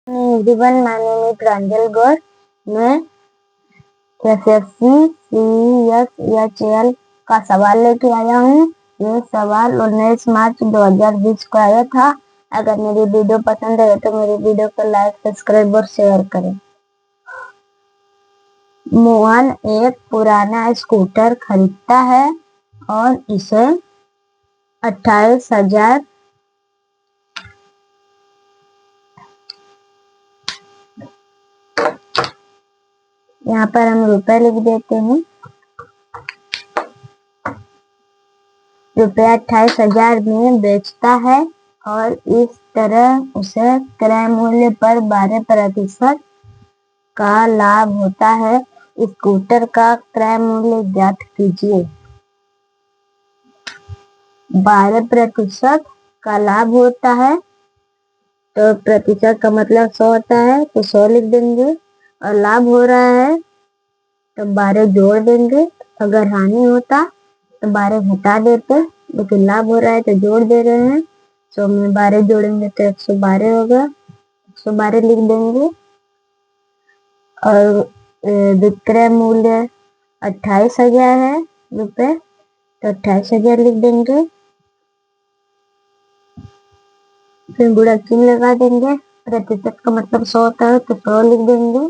Everyone, my name is प्रांजल गौर। मैं SSC CESHL का सवाल लेके आया हूँ। ये सवाल 19 मार्च 2020 को आया था। अगर मेरी वीडियो पसंद है तो मेरी वीडियो को लाइक, सब्सक्राइब और शेयर करें। मोहन एक पुराना स्कूटर खरीदता है और इसे 28,000 यहाँ पर हम रुपए लिख देते हैं। रुपया 28,000 में बेचता है और इस तरह उसे क्रय मूल्य पर 12% का लाभ होता है। स्कूटर का क्रय मूल्य ज्ञात कीजिए। 12% का लाभ होता है तो प्रतिशत का मतलब 100 होता है, तो 100 लिख देंगे। और लाभ हो रहा है तो 12 जोड़ देंगे। अगर हानि होता तो 12 घटा देते, लेकिन लाभ हो रहा है तो जोड़ दे रहे हैं। 100 में 12 जोड़ेंगे तो 112 होगा, 112 लिख देंगे। और विक्रय मूल्य 28,000 है रुपए, तो 28,000 लिख देंगे। फिर गुणा चिन्ह लगा देंगे। प्रतिशत का मतलब 100 होता है तो 100 लिख देंगे,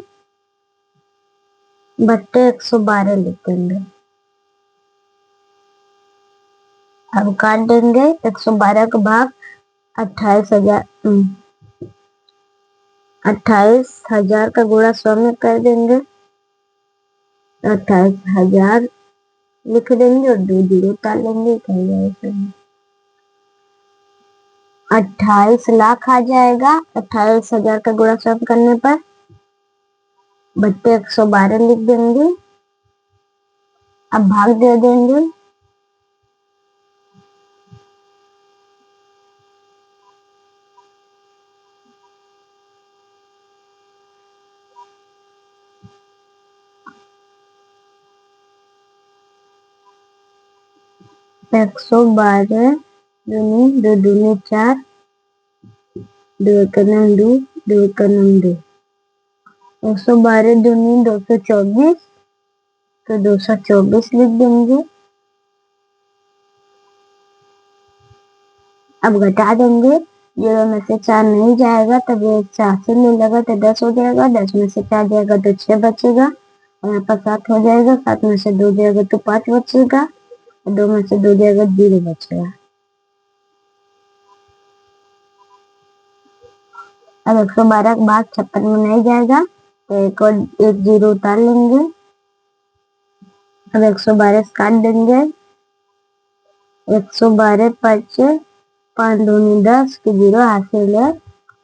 बट्टे 112 लिख देंगे। अब काट देंगे। 112 का भाग 28,000 का गुणा 100 में कर देंगे। 28,000 लिख देंगे और 2 जीरो उतार लेंगे। 28 लाख आ जाएगा 28,000 का गुणा 100 करने पर, बट्टे 112 लिख देंगे। अब भाग दे देंगे। तो 112 दूनी 2 दूनी 4, 2 एकम 2, 2 एकम 2। 112 दूनी 224, तो 224 लिख देंगे। अब घटा देंगे। 0 में से 4 नहीं जाएगा तब ये 4 से मिलेगा तो 10 हो जाएगा। 10 में से 4 जाएगा तो 6 बचेगा। और यहाँ पर 7 हो जाएगा। 7 में से 2 जाएगा तो 5 बचेगा। 2 में से 2 जाएगा 0 बचेगा। अब 112 के बाद 56 में नहीं जाएगा तो एक 0 उतार लेंगे। अब 112 काट देंगे। 112 5 5 दूनी 10 की 0 हासिल है।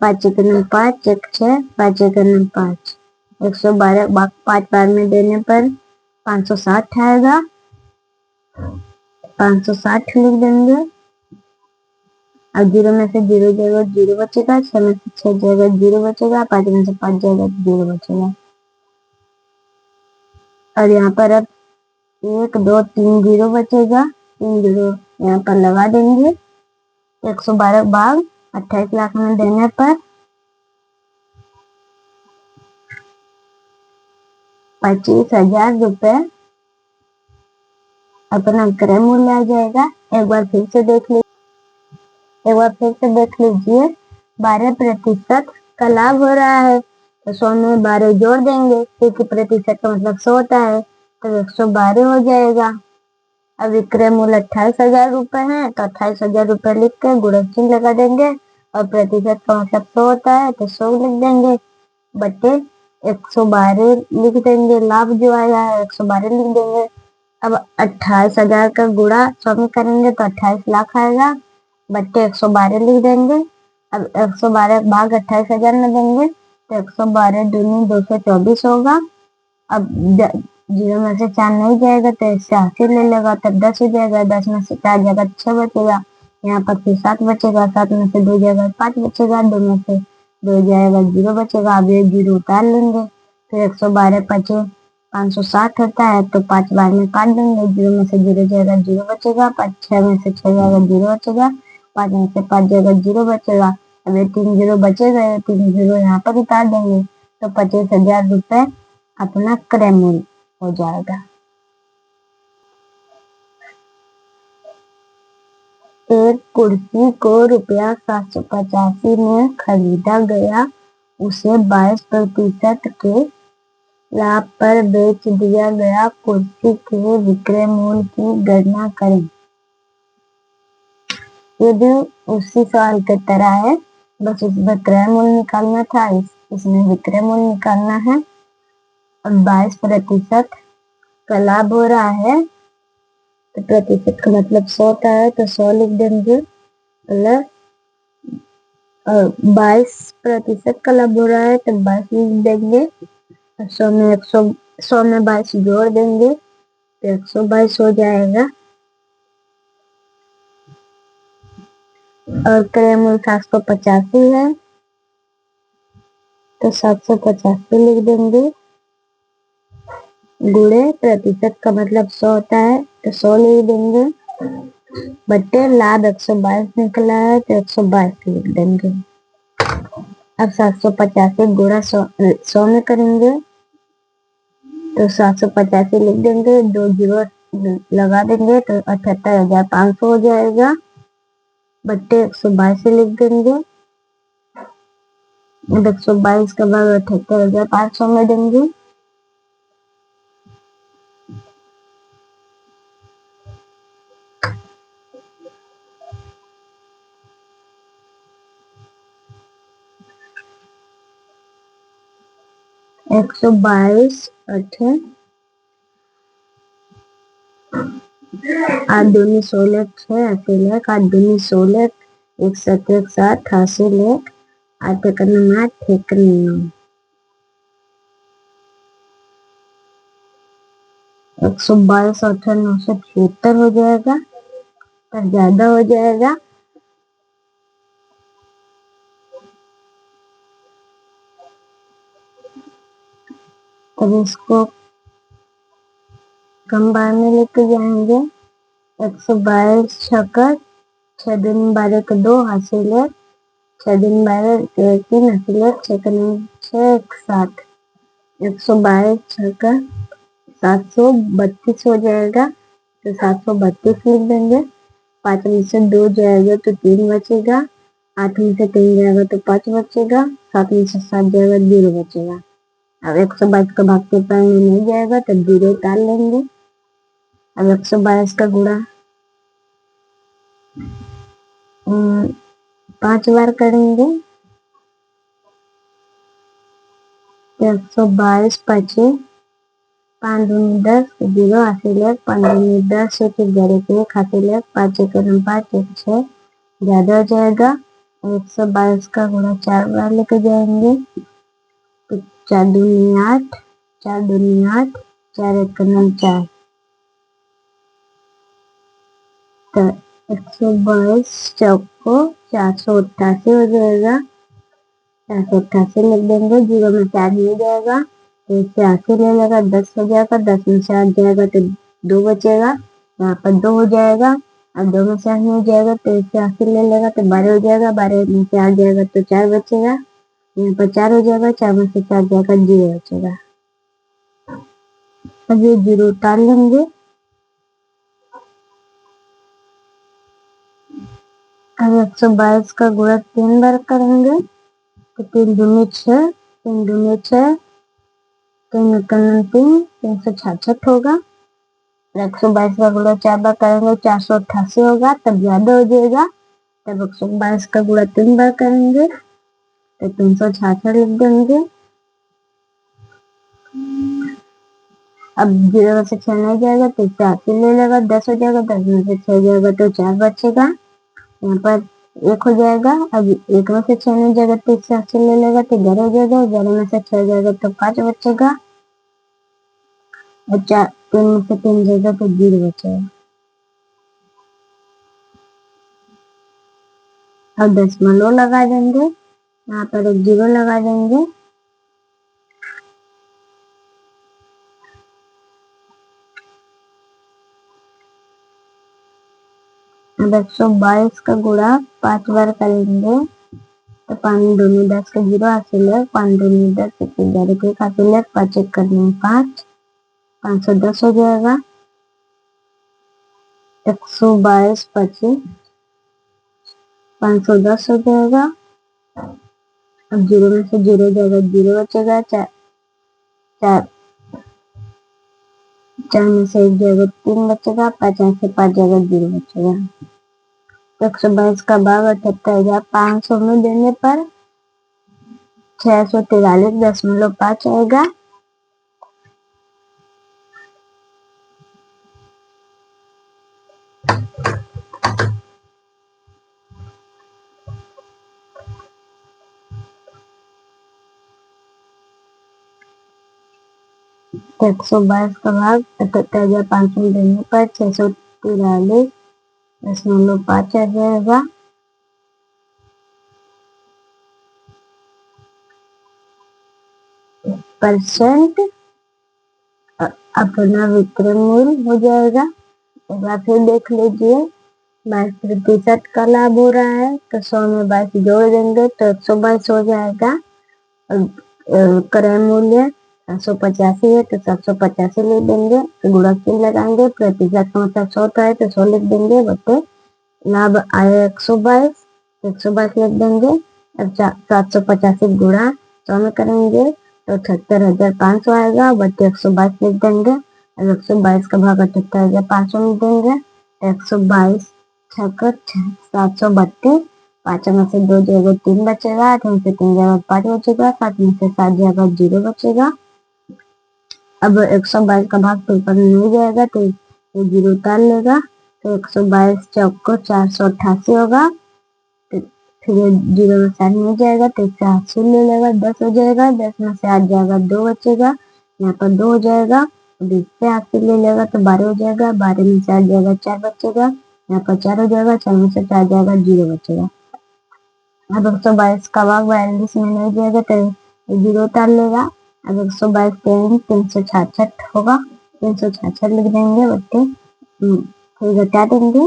5 एकम 5, 1 6, 5 एकम 5। 112 5 बार में देने पर 560 आएगा। 560 लिख देंगे। अब 0 में से 0 जाएगा 0 बचेगा। 6 में से 6 जाएगा 0 बचेगा। 5 में से 5 जाएगा 0 बचेगा। और यहाँ पर अब 1 2 3 0 बचेगा। 3 0 यहाँ पर लगा देंगे। 112 भाग 28 लाख में देने पर 25,000 रुपए अपना क्रय मूल्य आ जाएगा। एक बार फिर से देख लीजिए। 12% का लाभ हो रहा है तो 100 में 12 जोड़ देंगे, क्योंकि प्रतिशत का मतलब 100 होता है, तो 112 हो जाएगा। अब विक्रय मूल्य 28,000 रुपए है तो 28,000 रुपए लिख कर गुणा चिन्ह लगा देंगे। और प्रतिशत का मतलब 100 होता है तो 100 लिख देंगे, बटे 112 लिख देंगे। लाभ जो आया है 112 लिख देंगे। अब 28,000 का गुणा 100 में करेंगे तो 28 लाख आएगा, बट्टे 112 लिख देंगे। अब 112 भाग 28,000 में देंगे तो 112 दूनी 224 होगा। अब 0 में से 4 नहीं जाएगा तो इससे 80 ले लेगा, तब 10 हो जाएगा। 10 में से 4 जाएगा 6 बचेगा। यहाँ पर फिर 7 बचेगा। 7 में से 2 जाएगा 5 बचेगा। 2 में से 2 जाएगा 0 बचेगा। अब ये 0 उतार लेंगे। फिर 112 5 560 होता है तो 5 बार में काट देंगे। 0 में से 0 जाएगा 0 बचेगा। 6 में से 6 जाएगा 0 बचेगा। 5 में से 5 जाएगा 0 बचेगा। अब ये 3 जीरो बचे गए, 3 जीरो यहाँ पर उतार देंगे तो 25,000 रुपए अपना क्रय मूल्य हो जाएगा। एक कुर्सी को रुपया 785 में खरीदा गया, उसे 22% के लाभ पर बेच दिया गया। कुर्सी के विक्रय मूल्य की गणना करें। ये भी उसी सवाल की तरह है, बस इसमें क्रय मूल्य निकालना था, इसमें विक्रय मूल्य निकालना है। और 22% का लाभ हो रहा है तो प्रतिशत का मतलब 100 होता है, तो 100 लिख देंगे। प्लस 22% का लाभ हो रहा है तो 22 लिख देंगे। 100 में 22 जोड़ देंगे तो 122 हो जाएगा। और क्रय मूल्य 785 है तो 785 लिख देंगे। गुणे प्रतिशत का मतलब 100 होता है तो 100 लिख देंगे। बटे लाभ 122 निकला है तो 122 लिख देंगे। अब 785 गुणा 100 में करेंगे तो 785 लिख देंगे, 2 जीरो लगा देंगे तो 78,500 हो जाएगा। बट्टे 122 लिख देंगे। 122 का भाग 78,500 में देंगे। एक 122 8 दूनी 16 6 80 लाख 8 दूनी 16 1 7 1 7 80 लाख 8 एक 8 एक 9 122 976 हो जाएगा, पर ज्यादा हो जाएगा। तब इसको कम बार में लेके जाएंगे। 122 छक्का 6 दूनी 12 के 2 हासिल है, 6 दूनी 12 के 3 हासिल है, 6 के 9 6 1 7 122 छक्का 732 हो जाएगा तो 732 लिख देंगे। 5 में से 2 जाएगा तो 3 बचेगा, 8 में से 3 जाएगा तो 5 बचेगा, 7 में से 7 जाएगा 0 बचेगा। अब 122 का भाग के पार में नहीं जाएगा तो 0 उतार लेंगे। अब 122 का गुणा 5 बार करेंगे तो 122 पचे 5 दूनी 10 0 हासिल है, 5 दूनी 10 एक 11 हासिल है, 5 एक 5 1 6 ज्यादा हो जाएगा। 122 का गुणा 4 बार लेके जाएंगे तो 4 दूनी 8 4 दूनी 8 4 एक 4 तो 122 चौको 488 हो जाएगा। 488 लिख देंगे, 0 में 4 हो जाएगा तो इससे 80 ले लेगा, 10 हो जाएगा, 10 में से 8 जाएगा तो 2 बचेगा, यहाँ पर 2 हो जाएगा। अब 2 में से 8 हो जाएगा तो इससे 80 ले लेगा तो 12 हो जाएगा, 12 में से 8 जाएगा तो 4 बचेगा, यहाँ पर 4 हो जाएगा, 4 में से 4 जाएगा 0 बचेगा। अब ये 0 उतार लेंगे। अब 122 का गुणा 3 बार करेंगे तो 3 दूनी 6 3 दूनी 6 3 3 366 होगा। 122 का गुणा 4 बार करेंगे 488 होगा, तब ज्यादा हो जाएगा। तब 122 का गुणा 3 बार करेंगे तो 366 लिख देंगे। अब 0 में से 6 नहीं जाएगा तो इससे 80 ले लेगा, 10 हो जाएगा, 10 में से 6 जाएगा तो 4 बचेगा, यहाँ पर 1 हो जाएगा। अब 1 में से 6 नहीं जाएगा तो इससे 80 ले लेगा तो 11 हो जाएगा, 11 में से 6 जाएगा तो 5 बचेगा, और 3 में से 3 जाएगा तो 0 बचेगा। अब दशमलव लगा देंगे, यहाँ पर एक 0 लगा देंगे। अब 122 का गुणा 5 बार करेंगे तो 5 दूनी 10 का 0 हासिल है, 5 दूनी 10 11 के हासिल है, 5 1 करने 5, 510 हो जाएगा। 122 25 510 हो जाएगा। अब 0 में से 0 जाएगा, 0 बचेगा। 4 में से 1 जाएगा, 3 बचेगा। 5 में से 5 जाएगा, 0 बचेगा। 122 का भाग 78,500 में देने पर 643.5 आएगा। तो 122 का भाग 78,500 में देने पर 643.5 आ जाएगा। परसेंट अपना विक्रय मूल्य हो जाएगा। एक बार फिर देख लीजिए, 22% का लाभ हो रहा है तो 100 में 22 जोड़ देंगे तो 122 हो जाएगा। क्रय मूल्य 785 है तो 785 लिख देंगे, तो गुणा चिन्ह लगाएंगे। प्रतिशत का मतलब 100 है तो 100 लिख देंगे, बटे लाभ आया 122, 122 लिख देंगे। अब 785 गुणा 100 में करेंगे तो 78,500 आएगा, बटे 122 लिख देंगे। अब 122 का भाग 78,500 में देंगे, 122 छक्कर 732, 5 में से 2 जाएगा, 3 बचेगा। 8 में से 3 जाएगा, 5 बचेगा। 7 में से 7 जाएगा, 0 बचेगा। अब 122 का भाग पेपर में नहीं जाएगा तो ये 0 उतार लेगा, तो 122 चौको 488 होगा। फिर 0 में 7 नहीं जाएगा तो इससे 80 ले लेगा, 10 हो जाएगा। 10 में से 8 जाएगा, 2 बचेगा। यहाँ पर 2 हो जाएगा, इससे 80 ले लेगा तो 12 हो जाएगा। 12 में से 8 जाएगा, 4 बचेगा। यहाँ पर 4 हो जाएगा, 4 में से 4 जाएगा, 0 बचेगा। अब 122 का भाग 42 में नहीं जाएगा तो 0 उतार लेगा। अब 122 366 होगा, 366 लिख देंगे, बच्चे फिर घटा देंगे।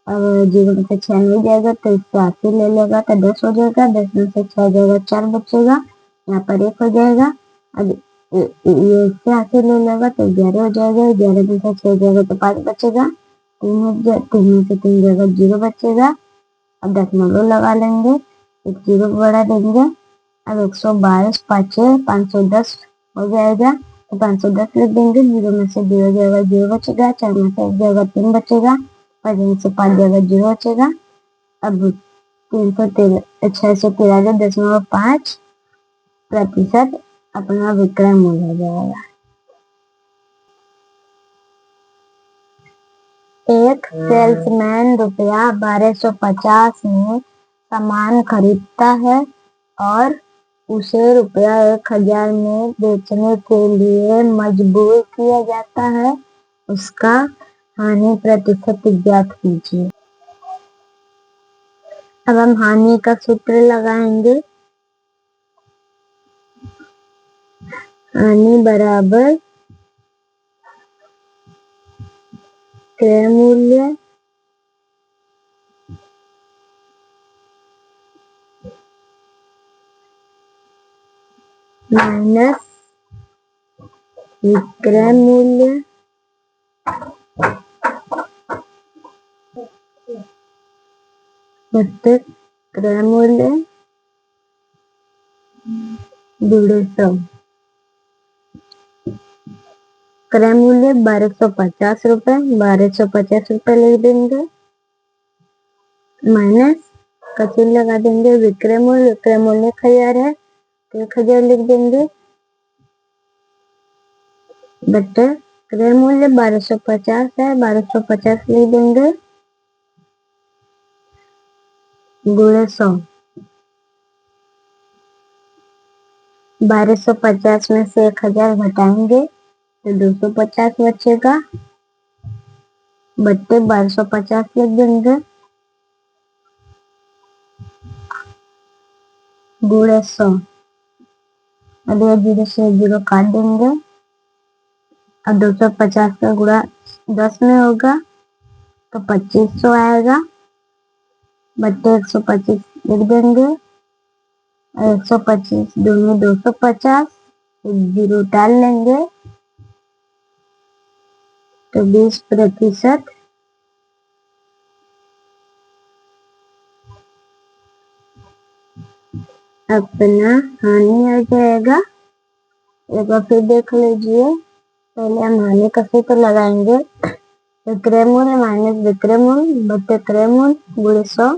अब 0 में से 6 नहीं जाएगा तो इससे 80 ले लेगा तो 10 हो जाएगा। 10 में से 6 जाएगा, 4 बचेगा। यहाँ पर 1 हो जाएगा। अब ये इससे 80 ले लेगा तो 11 हो जाएगा। 11 में से 6 जाएगा तो 5 बचेगा। 3 में से 3 जाएगा, 0 बचेगा। अब दशमलव लगा लेंगे, एक 0 बढ़ा देंगे। अब 122 5 510 हो जाएगा, तो 510 लिख देंगे। 0 में से 0 जाएगा, 0 बचेगा। 4 में से 1 जाएगा, 3 बचेगा। 5 में से 5 जाएगा, 0 बचेगा। अब 643.5 प्रतिशत अपना विक्रय मूल्य हो जाएगा। एक सेल्समैन रुपया 1250 में सामान खरीदता है और उसे रुपया 1000 में बेचने के लिए मजबूर किया जाता है। उसका हानि प्रतिशत ज्ञात कीजिए। अब हम हानि का सूत्र लगाएंगे। हानि बराबर क्रय मूल्य माइनस विक्रय मूल्य बटे क्रय मूल्य गुणे 100। क्रय मूल्य 1250 रुपए, 1250 रुपए लिख देंगे, माइनस का चिन्ह लगा देंगे। विक्रय मूल्य 1000 है तो 1000 लिख देंगे, बटे क्रय मूल्य 1250 है, 1250 लिख देंगे, गुणे 100। 1250 में से 1000 घटाएंगे तो 250 बचेगा, बट्टे 1250 लिख देंगे, गुणे 100। अब 0 से 0 काट देंगे। अब 250 का गुणा 10 में होगा तो 2500 आएगा, बट्टे 125 लिख देंगे, 125 दोनों 250, एक जीरो डाल लेंगे तो 20% अपना हानि आ जाएगा। एक बार फिर देख लीजिए, पहले हम हानि का सूत्र लगाएंगे। विक्रय मूल्य माइनस विक्रय मूल्य बटे क्रय मूल्य गुणे 100।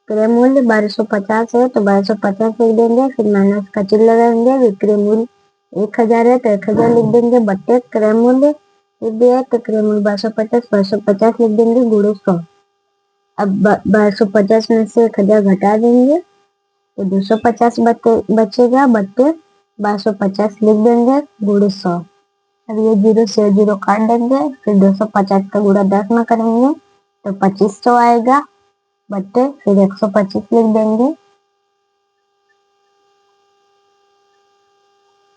क्रय मूल्य 1250 है तो 1250 लिख देंगे, फिर माइनस का चिन्ह लगाएंगे। विक्रय मूल्य 1000 है तो 1000 लिख देंगे बटे क्रय मूल्य दिया है तो क्रय मूल्य 1250 लिख देंगे गुणे 100। अब 1250 में से 1000 घटा देंगे तो 250 बचेगा बटे 1250 लिख देंगे गुणे 100। अब ये जीरो से जीरो काट देंगे, फिर 250 का गुणा 10 में करेंगे तो 2500 आएगा बटे फिर 125 लिख देंगे।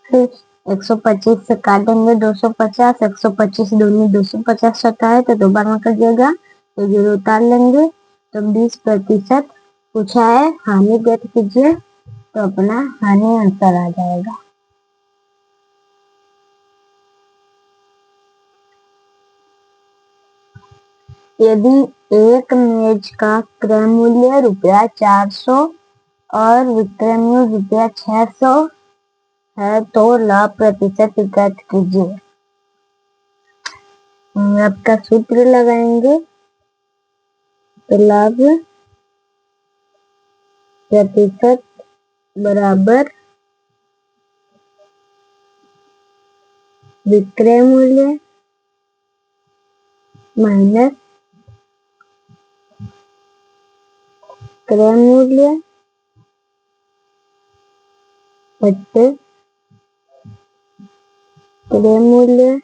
फिर 125 से काटेंगे 250, 125 दोनों 250 होता है तो दोबारा में करिएगा तो जीरो उतार लेंगे। तो 20% पूछा है, हानि ज्ञात कीजिए तो अपना हानि आंसर आ जाएगा। यदि एक मेज का क्रय मूल्य ₹400 और विक्रय मूल्य ₹600 है तो लाभ प्रतिशत ज्ञात कीजिए। आपका सूत्र लगाएंगे तो लाभ प्रतिशत बराबर विक्रय मूल्य माइनस क्रय मूल्य बटे क्रय मूल्य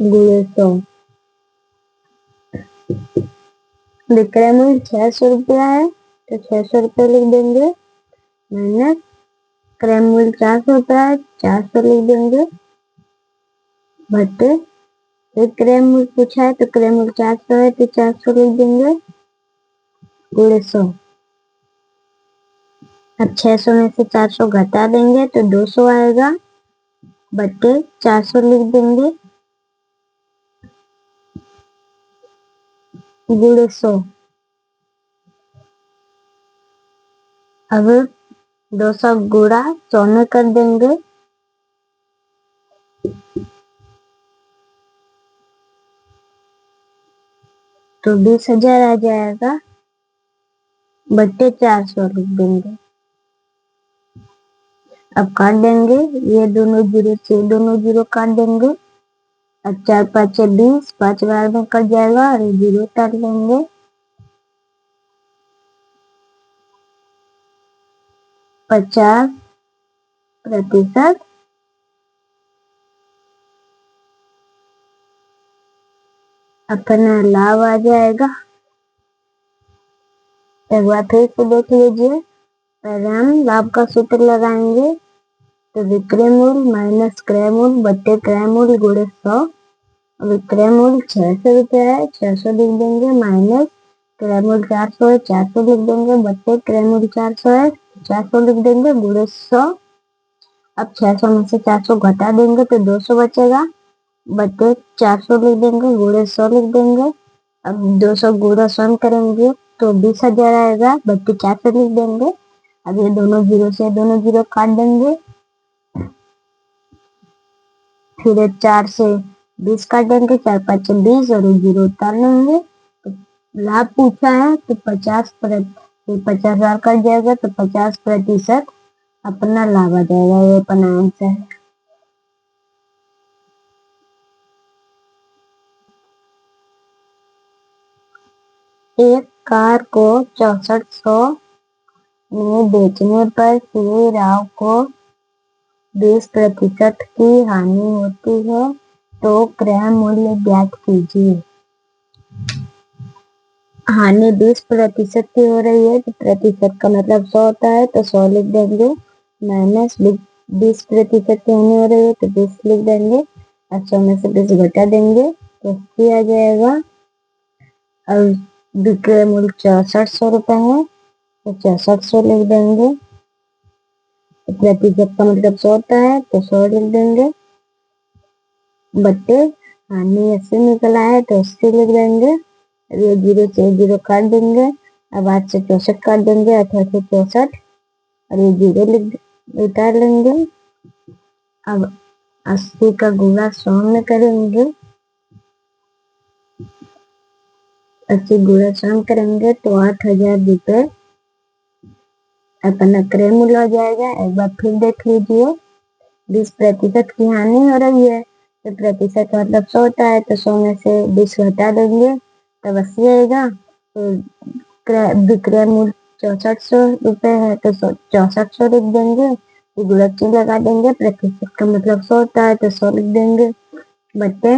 गुणे 100। विक्रय मूल्य 600 रुपया है तो 600 रुपये लिख देंगे माइनस क्रय मूल्य 400 रुपया है 400 लिख देंगे बटे क्रय मूल्य पूछा है तो क्रय मूल्य 400 है तो 400 लिख देंगे गुणे 100। अब 600 में से 400 घटा देंगे तो 200 आएगा बटे 400 लिख देंगे गुणे 100। अब 200 गुणा 100 में कर देंगे तो 20,000 आ जाएगा बटे 400 लिख देंगे। अब काट देंगे, ये दोनों जीरो से दोनों जीरो काट देंगे। अब 4 5 20, 5 बार में कट जाएगा और जीरो काट लेंगे। 50% अपना लाभ आ जाएगा। एक बार फिर से देख लीजिए, पहले हम लाभ का सूत्र लगाएंगे तो विक्रय मूल्य माइनस क्रय मूल्य बटे क्रय मूल्य गुणे 100। विक्रय मूल्य 600 रुपया है 600 लिख देंगे माइनस क्रय मूल्य 400 है 400 लिख देंगे बटे क्रय मूल्य 400 है 400 लिख देंगे गुणे 100। अब 600 में से 400 घटा देंगे तो 200 बचेगा बटे 400 लिख देंगे गुणे 100 लिख देंगे। अब 200 गुणा 100 करेंगे तो 20,000 आएगा बटे 400 लिख देंगे। अब ये दोनों जीरो से दोनों जीरो काट देंगे, फिर 4 से 20 काट देंगे, 4 5 20 और जीरो उतार लेंगे। तो लाभ पूछा है तो 50,000 कट जाएगा तो 50% अपना लाभ आ जाएगा। ये अपना आंसर है। एक कार को 6400 में बेचने पर श्री राव को 20% की हानि होती है तो क्रय मूल्य ज्ञात कीजिए। हानि 20% की हो रही है तो प्रतिशत का मतलब 100 होता है तो 100 लिख देंगे माइनस 20% की हानि हो रही है तो 20 लिख देंगे। 100 में से 20 घटा देंगे तो 80 आ जाएगा। और विक्रय मूल्य 6400 रुपये है तो 6400 लिख देंगे। तो प्रतिशत का मतलब 100 होता है तो 100 लिख देंगे, बट्टे हानि 80 निकला है तो 80 लिख देंगे। ये 0 से 0 काट देंगे, अब 8 से 64 काट देंगे, 18 से 64 और ये 0 लिख उतार लेंगे। अब 80 का गुणा 100 में करेंगे, 80 गुणा 100 करेंगे तो 8000 रुपये अपना क्रय मूल्य हो जाएगा। एक बार फिर देख लीजिए, 20% की हानि हो रही है तो प्रतिशत मतलब 100 होता है तो 100 में से 20 हटा देंगे तब 80 आएगा। तो विक्रय मूल्य 6400 रुपये है तो 6400 लिख देंगे, गुणक चिन्ह लगा देंगे, प्रतिशत का मतलब 100 होता है तो 100 लिख देंगे, बट्टे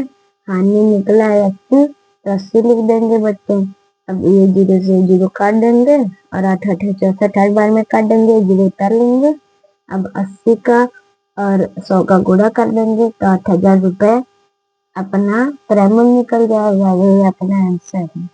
हानि निकला है 80 तो 80 लिख देंगे बट्टे। अब ये 0 से 0 काट देंगे और 8 8 64 8 बार में काट देंगे, 0 उतार लेंगे। अब 80 का और 100 का गुणा कर देंगे तो 8000 रुपये अपना क्रय मूल्य निकल जाएगा। यही अपना आंसर है।